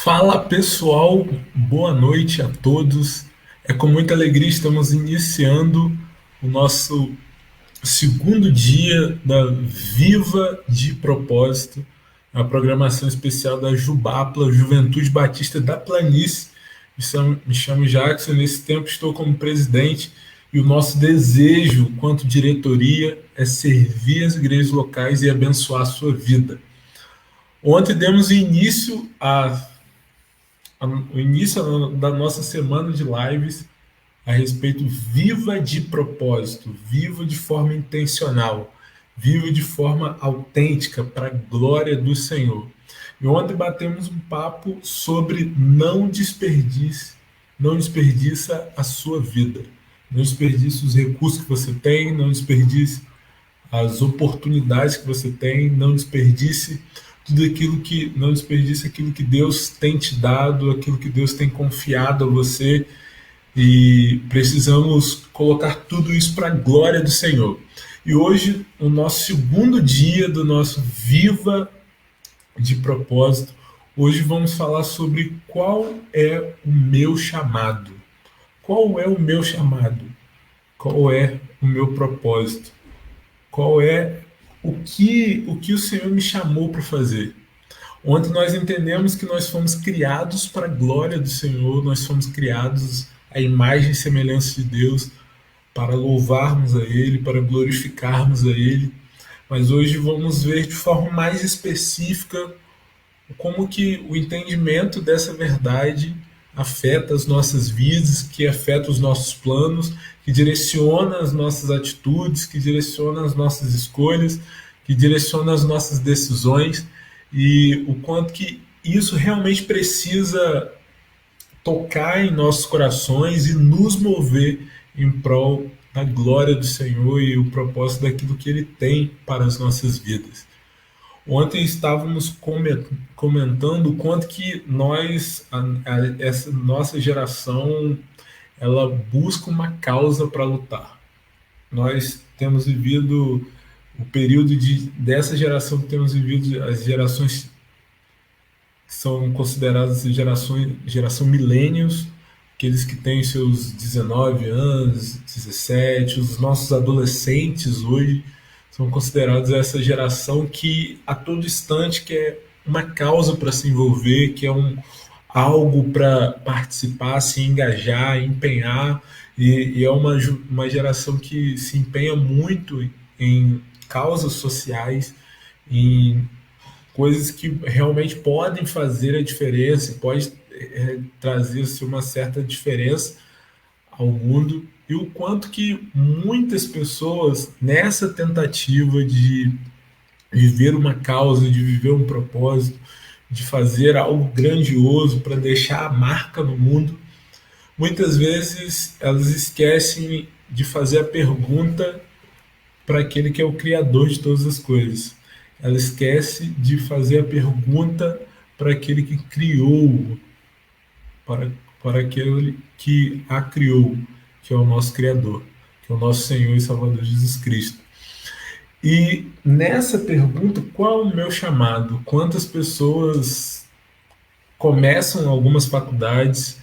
Fala pessoal, boa noite a todos. É com muita alegria estamos iniciando o nosso segundo dia da Viva de Propósito, a programação especial da Jubapla, Juventude Batista da Planície. Me chamo Jackson, nesse tempo estou como presidente e o nosso desejo, quanto diretoria, é servir as igrejas locais e abençoar a sua vida. Ontem demos o início da nossa semana de lives a respeito viva de propósito, viva de forma intencional, viva de forma autêntica para a glória do Senhor. E ontem batemos um papo sobre não desperdiça a sua vida, não desperdice os recursos que você tem, não desperdice as oportunidades que você tem, não desperdice aquilo que Deus tem te dado, aquilo que Deus tem confiado a você, e precisamos colocar tudo isso para a glória do Senhor. E hoje, o nosso segundo dia do nosso Viva de Propósito, hoje vamos falar sobre qual é o meu chamado. Qual é o meu chamado? Qual é o meu propósito? Qual é o que o Senhor me chamou para fazer? Ontem nós entendemos que nós fomos criados para a glória do Senhor, nós fomos criados à imagem e semelhança de Deus, para louvarmos a Ele, para glorificarmos a Ele. Mas hoje vamos ver de forma mais específica como que o entendimento dessa verdade afeta as nossas vidas, que afeta os nossos planos, que direciona as nossas atitudes, que direciona as nossas escolhas, que direciona as nossas decisões, e o quanto que isso realmente precisa tocar em nossos corações e nos mover em prol da glória do Senhor e o propósito daquilo que Ele tem para as nossas vidas. Ontem estávamos comentando o quanto que essa nossa geração, ela busca uma causa para lutar. Nós temos vivido o período dessa geração que temos vivido, as gerações que são consideradas geração millennials, aqueles que têm seus 19 anos, 17, os nossos adolescentes hoje são considerados essa geração que a todo instante quer uma causa para se envolver, que é algo para participar, se engajar, empenhar, e é uma geração que se empenha muito em causas sociais, em coisas que realmente podem fazer a diferença, pode trazer-se uma certa diferença ao mundo, e o quanto que muitas pessoas, nessa tentativa de viver uma causa, de viver um propósito, de fazer algo grandioso para deixar a marca no mundo, muitas vezes elas esquecem de fazer a pergunta para aquele que é o Criador de todas as coisas. Ela esquece de fazer a pergunta para aquele que criou, para, para aquele que a criou, que é o nosso Criador, que é o nosso Senhor e Salvador Jesus Cristo. E nessa pergunta, qual é o meu chamado? Quantas pessoas começam algumas faculdades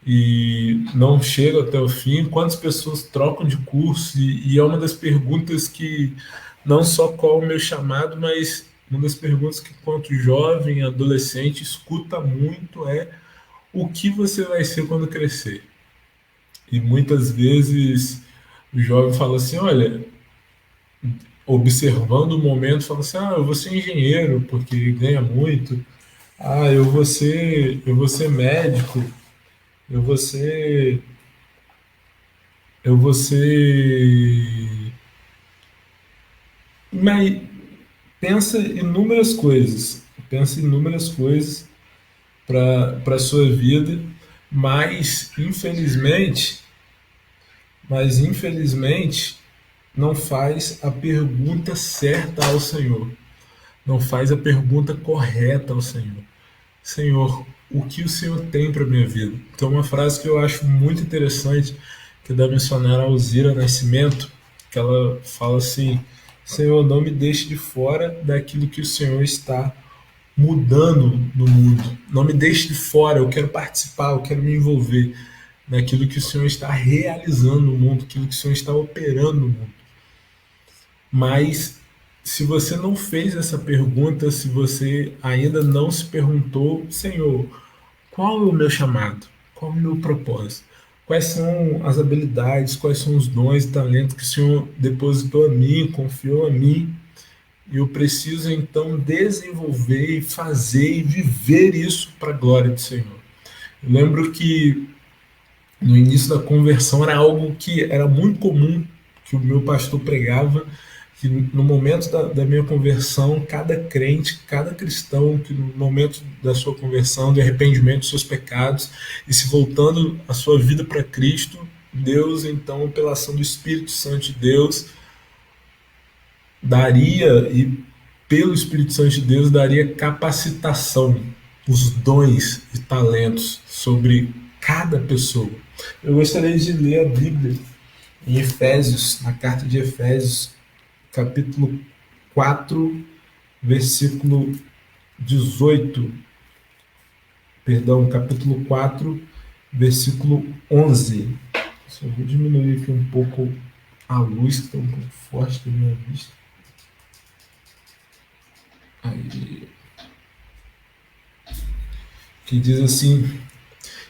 e não chegam até o fim? Quantas pessoas trocam de curso? E é uma das perguntas que, não só qual é o meu chamado, mas uma das perguntas que, enquanto jovem, adolescente, escuta muito é: o que você vai ser quando crescer? E muitas vezes o jovem fala assim: olha, observando o momento, fala assim: ah, eu vou ser engenheiro porque ganha muito, ah, eu vou ser médico, eu vou ser, eu vou ser. Mas pensa inúmeras coisas para a sua vida, mas infelizmente não faz a pergunta certa ao Senhor, não faz a pergunta correta ao Senhor. Senhor, o que o Senhor tem para minha vida? Então, uma frase que eu acho muito interessante, que é da missionária Alzira Nascimento, que ela fala assim: Senhor, não me deixe de fora daquilo que o Senhor está mudando no mundo. Não me deixe de fora, eu quero participar, eu quero me envolver naquilo que o Senhor está realizando no mundo, aquilo que o Senhor está operando no mundo. Mas se você não fez essa pergunta, se você ainda não se perguntou, Senhor, qual é o meu chamado? Qual é o meu propósito? Quais são as habilidades, quais são os dons e talentos que o Senhor depositou a mim, confiou a mim? E eu preciso então desenvolver e fazer e viver isso para a glória do Senhor. Eu lembro que no início da conversão era algo que era muito comum que o meu pastor pregava, que no momento da minha conversão, cada crente, cada cristão, que no momento da sua conversão, de arrependimento dos seus pecados, e se voltando a sua vida para Cristo, Deus, então, pela ação do Espírito Santo de Deus, daria, e pelo Espírito Santo de Deus, daria capacitação, os dons e talentos sobre cada pessoa. Eu gostaria de ler a Bíblia em Efésios, na carta de Efésios, capítulo 4, versículo 18. Perdão, capítulo 4, versículo 11. Só vou diminuir aqui um pouco a luz, que está um pouco forte na minha vista. Aí. Que diz assim: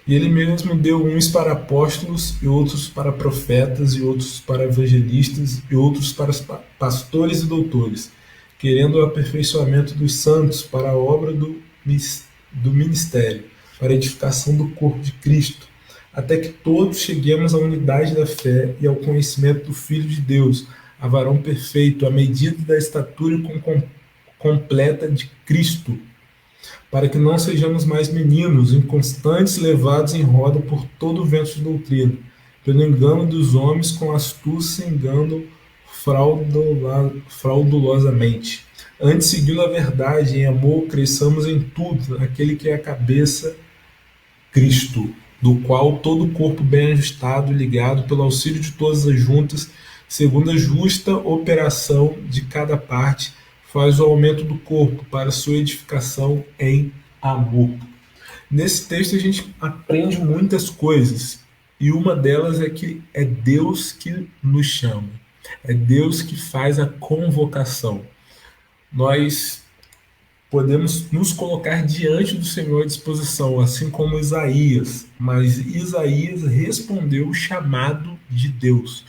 e ele mesmo deu uns para apóstolos, e outros para profetas, e outros para evangelistas, e outros para pastores e doutores, querendo o aperfeiçoamento dos santos para a obra do ministério, para a edificação do corpo de Cristo, até que todos cheguemos à unidade da fé e ao conhecimento do Filho de Deus, a varão perfeito, à medida da estatura completa de Cristo, para que não sejamos mais meninos, inconstantes, levados em roda por todo o vento de doutrina, pelo engano dos homens, com astúcia enganam fraudulosamente. Antes, seguindo a verdade, em amor, cresçamos em tudo, naquele que é a cabeça, Cristo, do qual todo o corpo bem ajustado e ligado pelo auxílio de todas as juntas, segundo a justa operação de cada parte, faz o aumento do corpo para sua edificação em amor. Nesse texto a gente aprende muitas coisas, e uma delas é que é Deus que nos chama, é Deus que faz a convocação. Nós podemos nos colocar diante do Senhor à disposição, assim como Isaías, mas Isaías respondeu o chamado de Deus.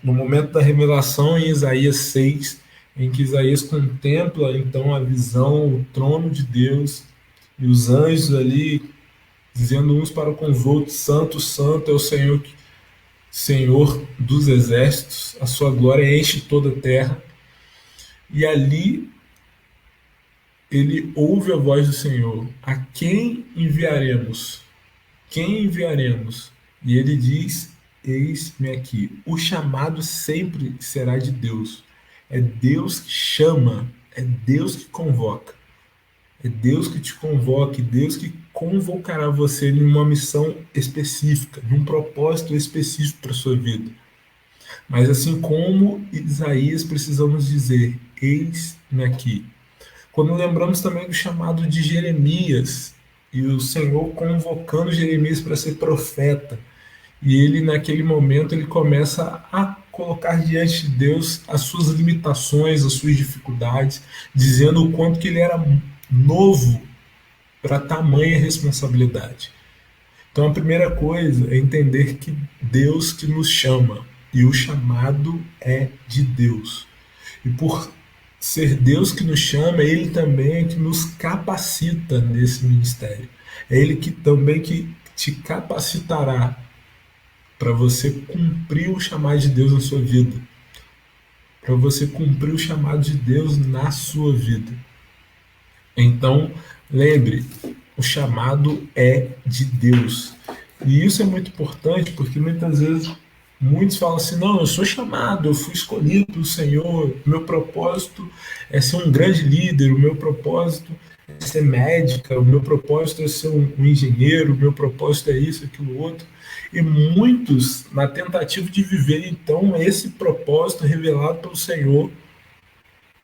No momento da revelação em Isaías 6, em que Isaías contempla então a visão, o trono de Deus, e os anjos ali dizendo uns para com os outros: Santo, Santo é o Senhor, Senhor dos exércitos, a sua glória enche toda a terra. E ali ele ouve a voz do Senhor: a quem enviaremos? Quem enviaremos? E ele diz: eis-me aqui. O chamado sempre será de Deus. É Deus que chama, é Deus que convoca. É Deus que te convoca, Deus que convocará você em uma missão específica, num propósito específico para a sua vida. Mas assim como Isaías, precisamos dizer: eis-me aqui. Quando lembramos também do chamado de Jeremias, e o Senhor convocando Jeremias para ser profeta, e ele naquele momento ele começa a colocar diante de Deus as suas limitações, as suas dificuldades, dizendo o quanto que ele era novo para tamanha responsabilidade. Então a primeira coisa é entender que Deus que nos chama, e o chamado é de Deus. E por ser Deus que nos chama, Ele também é que nos capacita nesse ministério. É Ele que também que te capacitará para você cumprir o chamado de Deus na sua vida. Para você cumprir o chamado de Deus na sua vida. Então, lembre, o chamado é de Deus. E isso é muito importante, porque muitas vezes muitos falam assim: não, eu sou chamado, eu fui escolhido pelo Senhor, o meu propósito é ser um grande líder, o meu propósito é ser médica, o meu propósito é ser um engenheiro, o meu propósito é isso, aquilo, outro. E muitos, na tentativa de viver então esse propósito revelado pelo Senhor,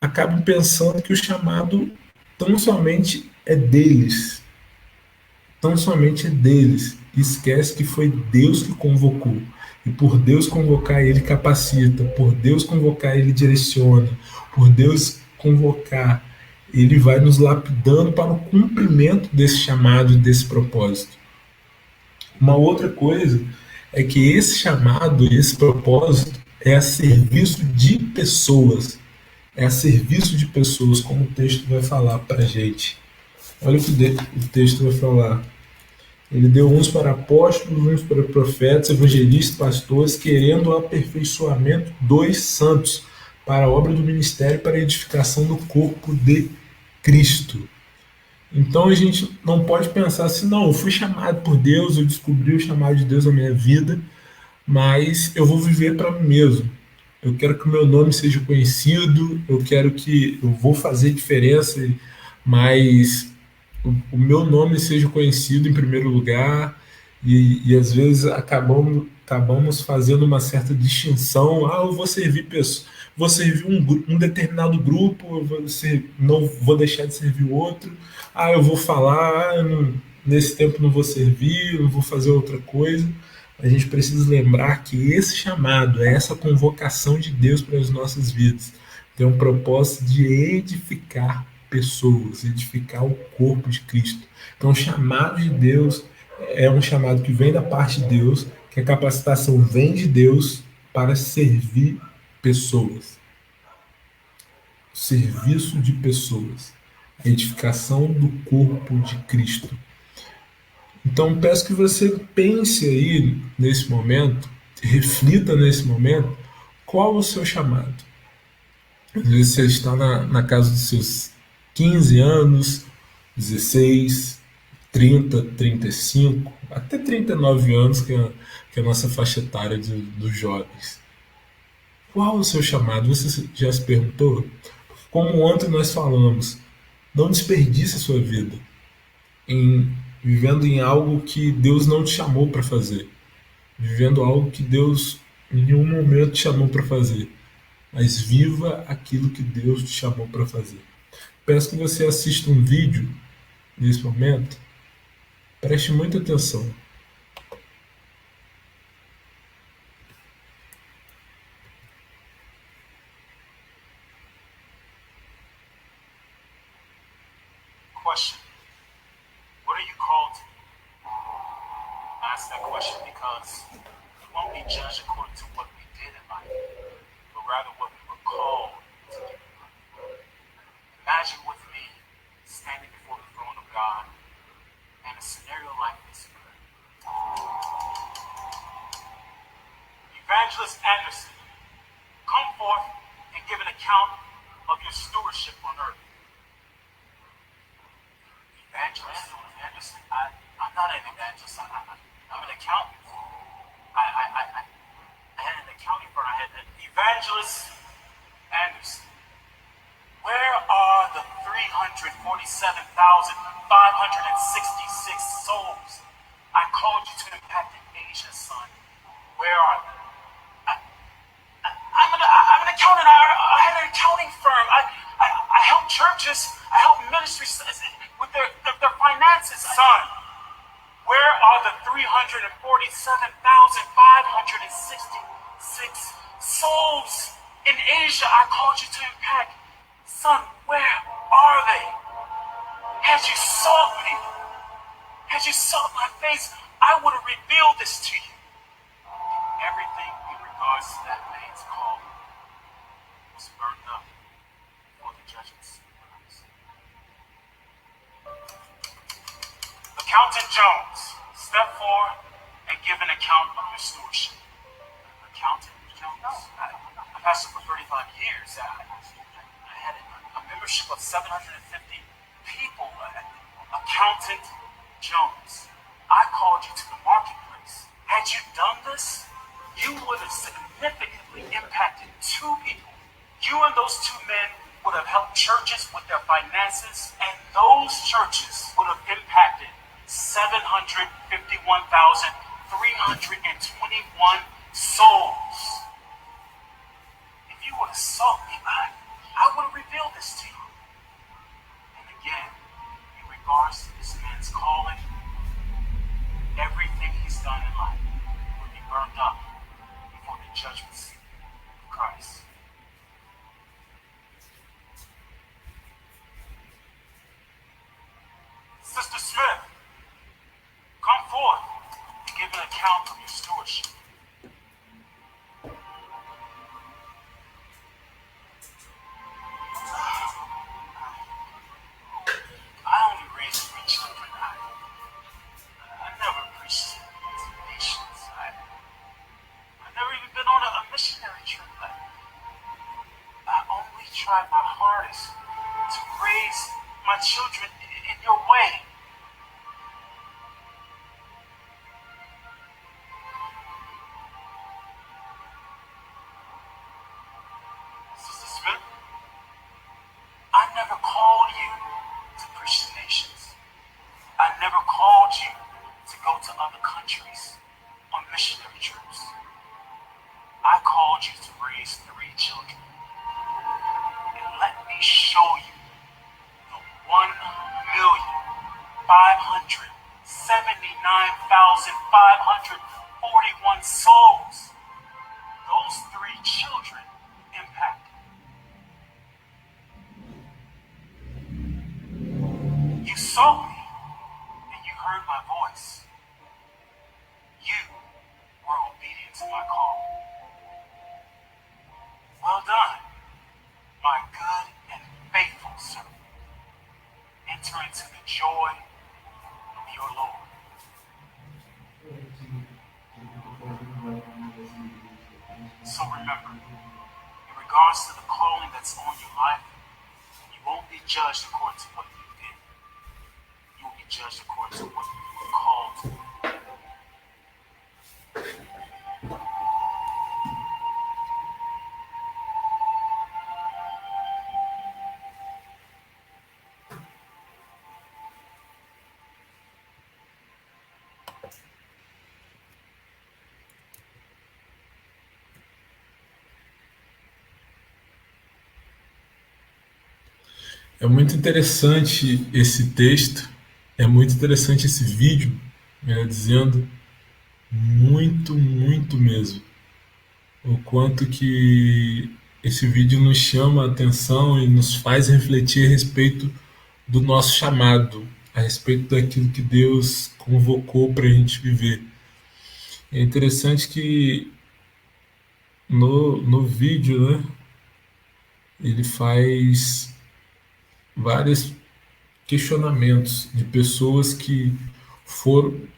acabam pensando que o chamado tão somente é deles. Tão somente é deles. Esquece que foi Deus que convocou. E por Deus convocar, Ele capacita. Por Deus convocar, Ele direciona. Por Deus convocar, Ele vai nos lapidando para o cumprimento desse chamado, desse propósito. Uma outra coisa é que esse chamado, esse propósito, é a serviço de pessoas. É a serviço de pessoas, como o texto vai falar para a gente. Olha o que o texto vai falar. Ele deu uns para apóstolos, uns para profetas, evangelistas, pastores, querendo o aperfeiçoamento dos santos para a obra do ministério, para a edificação do corpo de Cristo. Então a gente não pode pensar assim, não, eu fui chamado por Deus, eu descobri o chamado de Deus na minha vida, mas eu vou viver para mim mesmo. Eu quero que o meu nome seja conhecido, eu quero que eu vou fazer diferença, mas o meu nome seja conhecido em primeiro lugar, e às vezes acabamos fazendo uma certa distinção. Ah, eu vou servir pessoas, vou servir um determinado grupo, não vou deixar de servir o outro. Ah, eu vou falar, nesse tempo não vou servir, não vou fazer outra coisa. A gente precisa lembrar que esse chamado, essa convocação de Deus para as nossas vidas, tem um propósito de edificar pessoas, edificar o corpo de Cristo. Então, o chamado de Deus é um chamado que vem da parte de Deus, que a capacitação vem de Deus para servir pessoas. Serviço de pessoas. A edificação do corpo de Cristo. Então, peço que você pense aí nesse momento, reflita nesse momento, qual o seu chamado. Às vezes você está na casa dos seus 15 anos, 16, 30, 35, até 39 anos, que é a nossa faixa etária dos jovens. Qual o seu chamado? Você já se perguntou? Como ontem nós falamos, não desperdice a sua vida vivendo em algo que Deus não te chamou para fazer, vivendo algo que Deus em nenhum momento te chamou para fazer, mas viva aquilo que Deus te chamou para fazer. Peço que você assista um vídeo nesse momento, preste muita atenção. Question. What are you called to? I ask that question because we won't be judged according to what we did in life, but rather what we were called to do. Imagine with me standing before the throne of God in a scenario like this. Evangelist Anderson, come forth and give an account of your stewardship on earth. Evangelist Anderson? I'm not an evangelist. I'm an accountant. I had an accounting firm. I had an Evangelist Anderson. Where are the 347,566 souls I called you to impact in Asia, son? Where are they? I'm an accountant. I had an accounting firm. I help churches. I help ministries with their finances, son. Where are the 347,566 souls in Asia I called you to impact? Son, where are they? Had you sought me, had you sought my face, I would have revealed this to you. Everything in regards to that man's call was burned up for the judgment seat. Accountant Jones, step forward and give an account of your stewardship. Accountant Jones? I pastored for 35 years. I had a membership of 750 people. Accountant Jones, I called you to the marketplace. Had you done this, you would have significantly impacted two people. You and those two men would have helped churches with their finances, and those churches would have impacted 751,321 souls. If you would have sought me, I would have revealed this to you. And again, Sister Smith, come forth and give an account of your stewardship. I only raised 3 children. I never preached to nations. I've never even been on a missionary trip. I only tried my hardest to raise my children in your way. Sister Smith, I never called you to preach to nations. I never called you to go to other countries on missionary trips. I called you to raise 3 children. And let me show you the 1,579,541 souls those 3 children impacted. You saw me and you heard my voice. You were obedient to my call. Well done, my good and faithful servant. Enter into the joy of your Lord. So remember, in regards to the calling that's on your life, you won't be judged according to what you did. You will be judged according to what you were called to. É muito interessante esse texto, é muito interessante esse vídeo, dizendo muito, muito mesmo o quanto que esse vídeo nos chama a atenção e nos faz refletir a respeito do nosso chamado, a respeito daquilo que Deus convocou para a gente viver. É interessante que no vídeo, né, ele faz vários questionamentos de pessoas que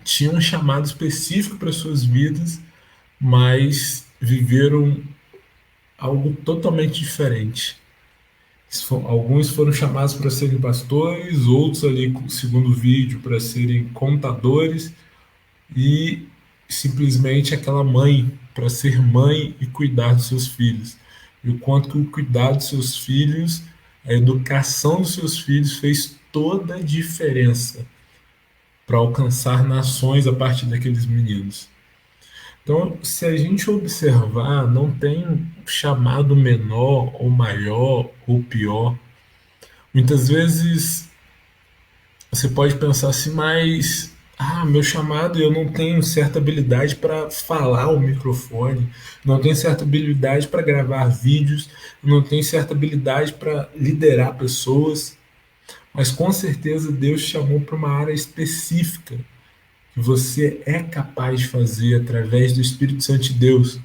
tinham um chamado específico para suas vidas, mas viveram algo totalmente diferente. Alguns foram chamados para serem pastores, outros ali, segundo o vídeo, para serem contadores, e simplesmente aquela mãe para ser mãe e cuidar dos seus filhos. E o quanto que o cuidar dos seus filhos, a educação dos seus filhos fez toda a diferença para alcançar nações a partir daqueles meninos. Então, se a gente observar, não tem chamado menor ou maior ou pior. Muitas vezes você pode pensar assim, mas meu chamado, eu não tenho certa habilidade para falar ao microfone, não tenho certa habilidade para gravar vídeos, não tenho certa habilidade para liderar pessoas, mas com certeza Deus te chamou para uma área específica que você é capaz de fazer através do Espírito Santo de Deus.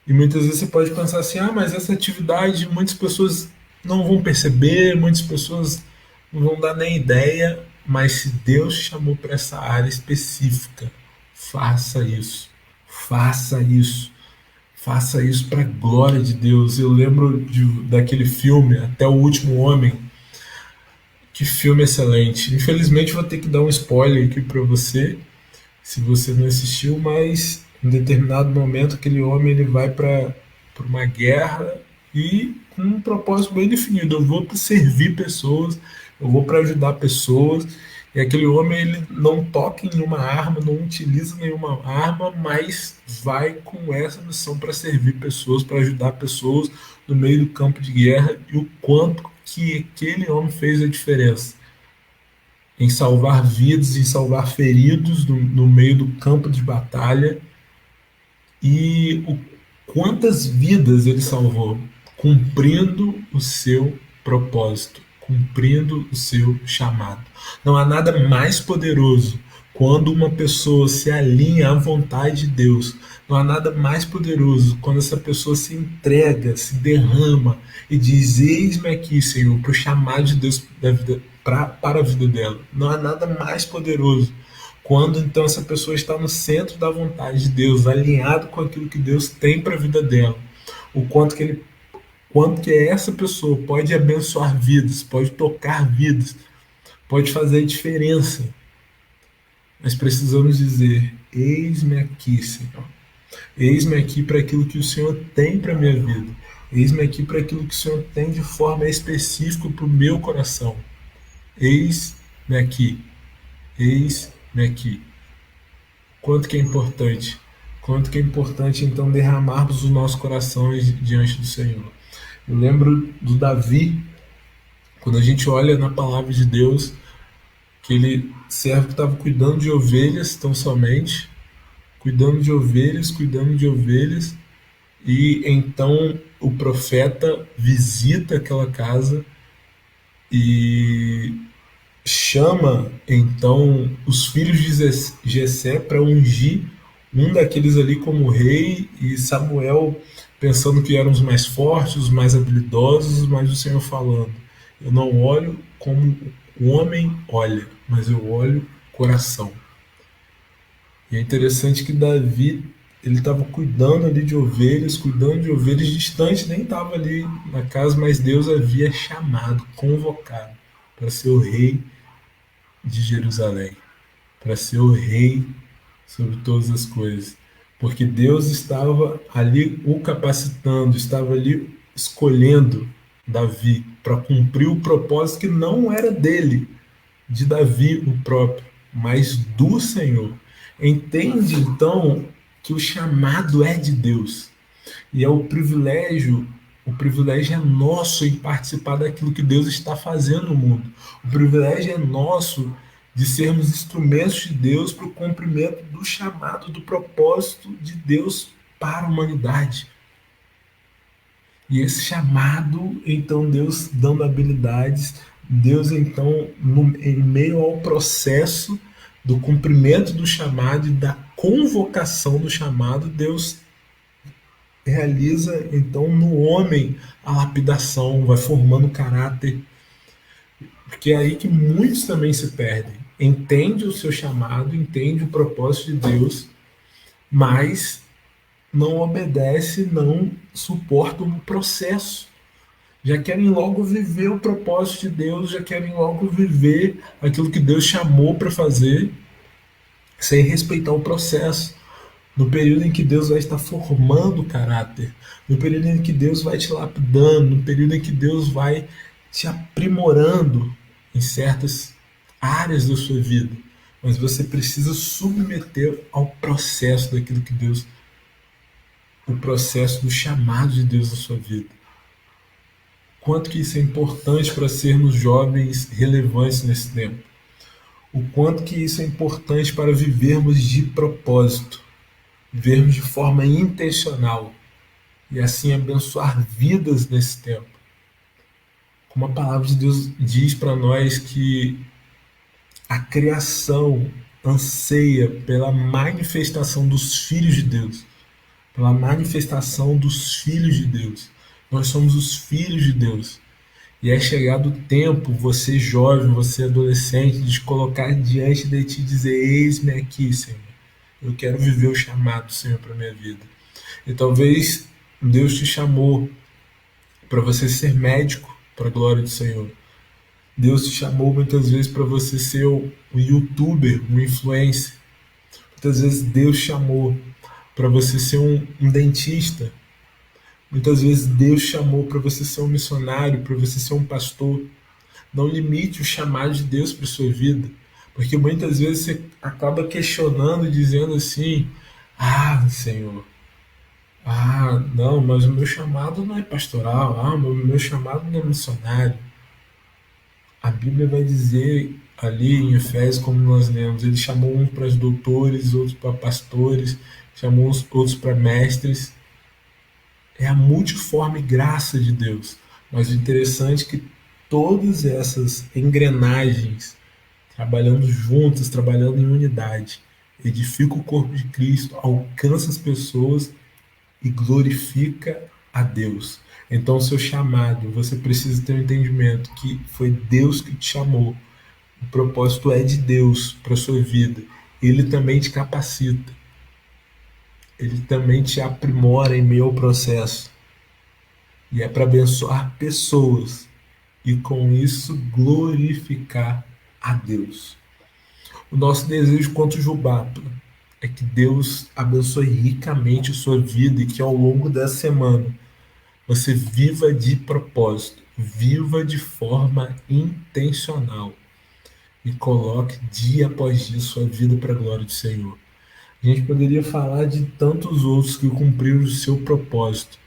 E muitas vezes você pode pensar assim, mas essa atividade muitas pessoas não vão perceber, muitas pessoas não vão dar nem ideia, mas se Deus te chamou para essa área específica, faça isso, faça isso, faça isso para a glória de Deus. Eu lembro daquele filme, Até o Último Homem. Que filme excelente. Infelizmente vou ter que dar um spoiler aqui para você, se você não assistiu, mas em determinado momento aquele homem ele vai para uma guerra e com um propósito bem definido. Eu vou para servir pessoas, eu vou para ajudar pessoas. E aquele homem ele não toca em nenhuma arma, não utiliza nenhuma arma, mas vai com essa missão para servir pessoas, para ajudar pessoas no meio do campo de guerra, e o quanto que aquele homem fez a diferença em salvar vidas, em salvar feridos no meio do campo de batalha, e quantas vidas ele salvou, cumprindo o seu propósito, cumprindo o seu chamado. Não há nada mais poderoso quando uma pessoa se alinha à vontade de Deus. Não há nada mais poderoso quando essa pessoa se entrega, se derrama e diz: eis-me aqui, Senhor, para o chamado de Deus para a vida dela. Não há nada mais poderoso quando então essa pessoa está no centro da vontade de Deus, alinhado com aquilo que Deus tem para a vida dela. O quanto que essa pessoa pode abençoar vidas, pode tocar vidas, pode fazer diferença. Mas precisamos dizer: eis-me aqui, Senhor. Eis-me aqui para aquilo que o Senhor tem para a minha vida. Eis-me aqui para aquilo que o Senhor tem de forma específica para o meu coração. Eis-me aqui. Eis-me aqui. Quanto que é importante. Quanto que é importante, então, derramarmos os nossos corações diante do Senhor. Eu lembro do Davi, quando a gente olha na palavra de Deus, que ele servo que estava cuidando de ovelhas tão somente, cuidando de ovelhas, e então o profeta visita aquela casa e chama então os filhos de Jessé para ungir um daqueles ali como rei, e Samuel pensando que eram os mais fortes, os mais habilidosos, mas o Senhor falando: eu não olho como o homem olha, mas eu olho o coração. E é interessante que Davi, ele estava cuidando ali de ovelhas, distante, nem estava ali na casa, mas Deus havia chamado, convocado para ser o rei de Jerusalém, para ser o rei sobre todas as coisas. Porque Deus estava ali o capacitando, estava ali escolhendo Davi para cumprir o propósito que não era dele, de Davi o próprio, mas do Senhor. Entende então que o chamado é de Deus, e é o privilégio é nosso em participar daquilo que Deus está fazendo no mundo. O privilégio é nosso de sermos instrumentos de Deus para o cumprimento do chamado, do propósito de Deus para a humanidade. E esse chamado, então, Deus dando habilidades, Deus, então, em meio ao processo do cumprimento do chamado e da convocação do chamado, Deus realiza, então, no homem a lapidação, vai formando caráter. Porque é aí que muitos também se perdem. Entende o seu chamado, entende o propósito de Deus, mas não obedece, não suporta o processo. Já querem logo viver o propósito de Deus, já querem logo viver aquilo que Deus chamou para fazer, sem respeitar o processo. No período em que Deus vai estar formando o caráter, no período em que Deus vai te lapidando, no período em que Deus vai te aprimorando em certas áreas da sua vida. Mas você precisa submeter ao processo daquilo que Deus, o processo do chamado de Deus na sua vida. Quanto que isso é importante para sermos jovens relevantes nesse tempo. O quanto que isso é importante para vivermos de propósito, vivermos de forma intencional e assim abençoar vidas nesse tempo. Como a palavra de Deus diz para nós que a criação anseia pela manifestação dos filhos de Deus, pela manifestação dos filhos de Deus. Nós somos os filhos de Deus. E é chegado o tempo, você jovem, você adolescente, de colocar diante de ti e dizer: eis-me aqui, Senhor. Eu quero viver o chamado do Senhor para a minha vida. E talvez Deus te chamou para você ser médico para a glória do Senhor. Deus te chamou muitas vezes para você ser um youtuber, um influencer. Muitas vezes Deus chamou para você ser um dentista. Muitas vezes Deus chamou para você ser um missionário, para você ser um pastor. Não limite o chamado de Deus para a sua vida. Porque muitas vezes você acaba questionando e dizendo assim: ah, Senhor, não, mas o meu chamado não é pastoral, meu chamado não é missionário. A Bíblia vai dizer ali em Efésios, como nós lemos, ele chamou uns para doutores, outros para pastores, chamou outros para mestres. É a multiforme graça de Deus. Mas o interessante é que todas essas engrenagens trabalhando juntas, trabalhando em unidade, edifica o corpo de Cristo, alcança as pessoas e glorifica a Deus. Então, o seu chamado, você precisa ter um entendimento que foi Deus que te chamou. O propósito é de Deus para a sua vida. Ele também te capacita. Ele também te aprimora em meio ao processo. E é para abençoar pessoas e com isso glorificar a Deus. O nosso desejo quanto Jubapla é que Deus abençoe ricamente a sua vida e que ao longo dessa semana você viva de propósito, viva de forma intencional e coloque dia após dia sua vida para a glória do Senhor. A gente poderia falar de tantos outros que cumpriram o seu propósito.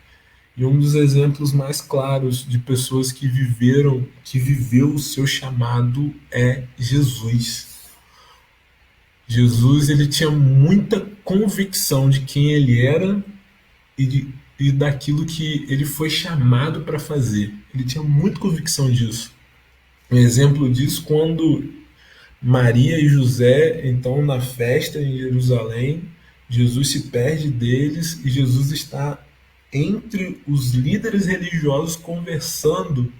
E um dos exemplos mais claros de pessoas que viveu o seu chamado é Jesus. Jesus, ele tinha muita convicção de quem ele era e daquilo que ele foi chamado para fazer. Ele tinha muita convicção disso. Um exemplo disso quando Maria e José, então na festa em Jerusalém, Jesus se perde deles e Jesus está entre os líderes religiosos conversando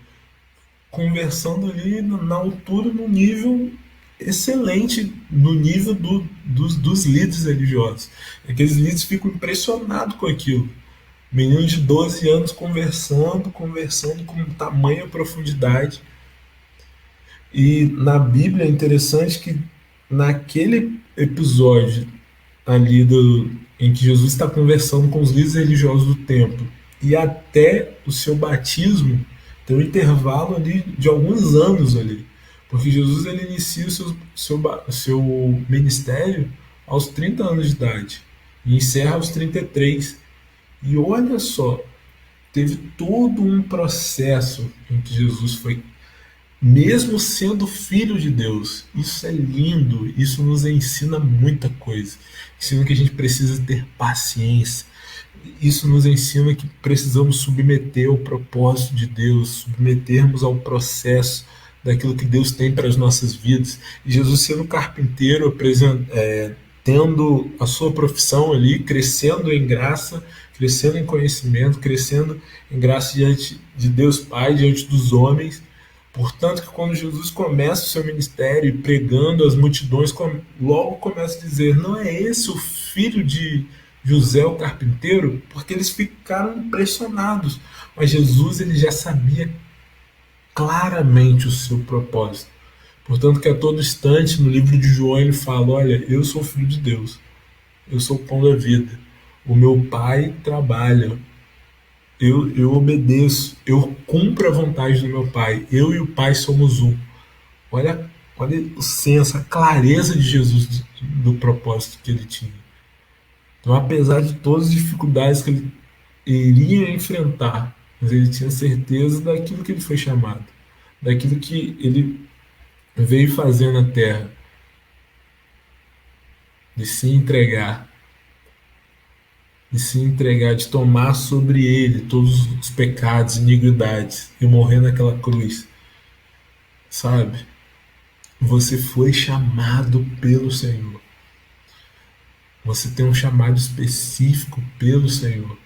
ali na altura, no nível excelente, no nível dos líderes religiosos. Aqueles líderes ficam impressionados com aquilo. Menino de 12 anos conversando com tamanha profundidade. E na Bíblia é interessante que naquele episódio ali em que Jesus está conversando com os líderes religiosos do templo e até o seu batismo, tem um intervalo ali de alguns anos ali. Porque Jesus ele inicia o seu ministério aos 30 anos de idade e encerra aos 33. E olha só, teve todo um processo em que Jesus foi, mesmo sendo filho de Deus. Isso é lindo, isso nos ensina muita coisa. Ensina que a gente precisa ter paciência. Isso nos ensina que precisamos submeter ao propósito de Deus, submetermos ao processo daquilo que Deus tem para as nossas vidas. E Jesus sendo carpinteiro, tendo a sua profissão ali, crescendo em graça, crescendo em conhecimento, crescendo em graça diante de Deus Pai, diante dos homens. Portanto, que quando Jesus começa o seu ministério e pregando, as multidões logo começam a dizer: não é esse o filho de José o carpinteiro? Porque eles ficaram impressionados. Mas Jesus ele já sabia claramente o seu propósito. Portanto, que a todo instante no livro de João ele fala: olha, eu sou filho de Deus, eu sou o pão da vida, o meu Pai trabalha, eu obedeço, eu cumpro a vontade do meu Pai, eu e o Pai somos um. Olha o senso, a clareza de Jesus do propósito que ele tinha. Então, apesar de todas as dificuldades que ele iria enfrentar, mas ele tinha certeza daquilo que ele foi chamado, daquilo que ele veio fazer na terra, de se entregar, de tomar sobre ele todos os pecados, iniquidades e morrer naquela cruz. Sabe? Você foi chamado pelo Senhor. Você tem um chamado específico pelo Senhor.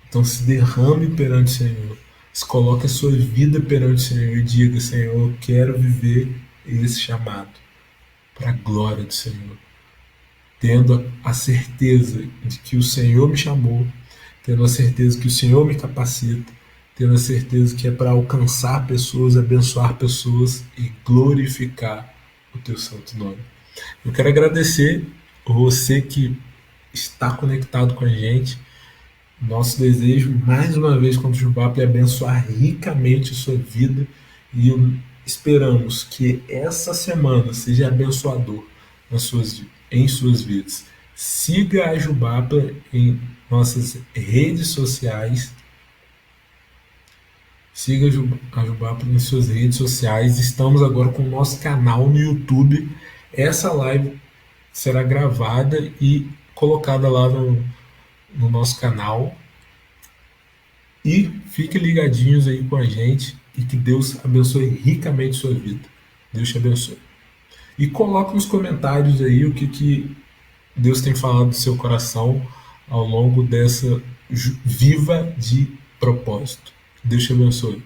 Então se derrame perante o Senhor. Se coloque a sua vida perante o Senhor e diga: Senhor, eu quero viver esse chamado para a glória do Senhor. Tendo a certeza de que o Senhor me chamou, tendo a certeza que o Senhor me capacita, tendo a certeza que é para alcançar pessoas, abençoar pessoas e glorificar o teu santo nome. Eu quero agradecer você que está conectado com a gente. Nosso desejo, mais uma vez, contra o Jubapla, é abençoar ricamente a sua vida e esperamos que essa semana seja abençoador em suas vidas. Siga a Jubapla em nossas redes sociais. Siga a Jubapla em suas redes sociais. Estamos agora com o nosso canal no YouTube. Essa live será gravada e colocada lá no nosso canal. E fiquem ligadinhos aí com a gente e que Deus abençoe ricamente sua vida. Deus te abençoe. E coloque nos comentários aí o que Deus tem falado do seu coração ao longo dessa viva de propósito. Deus te abençoe.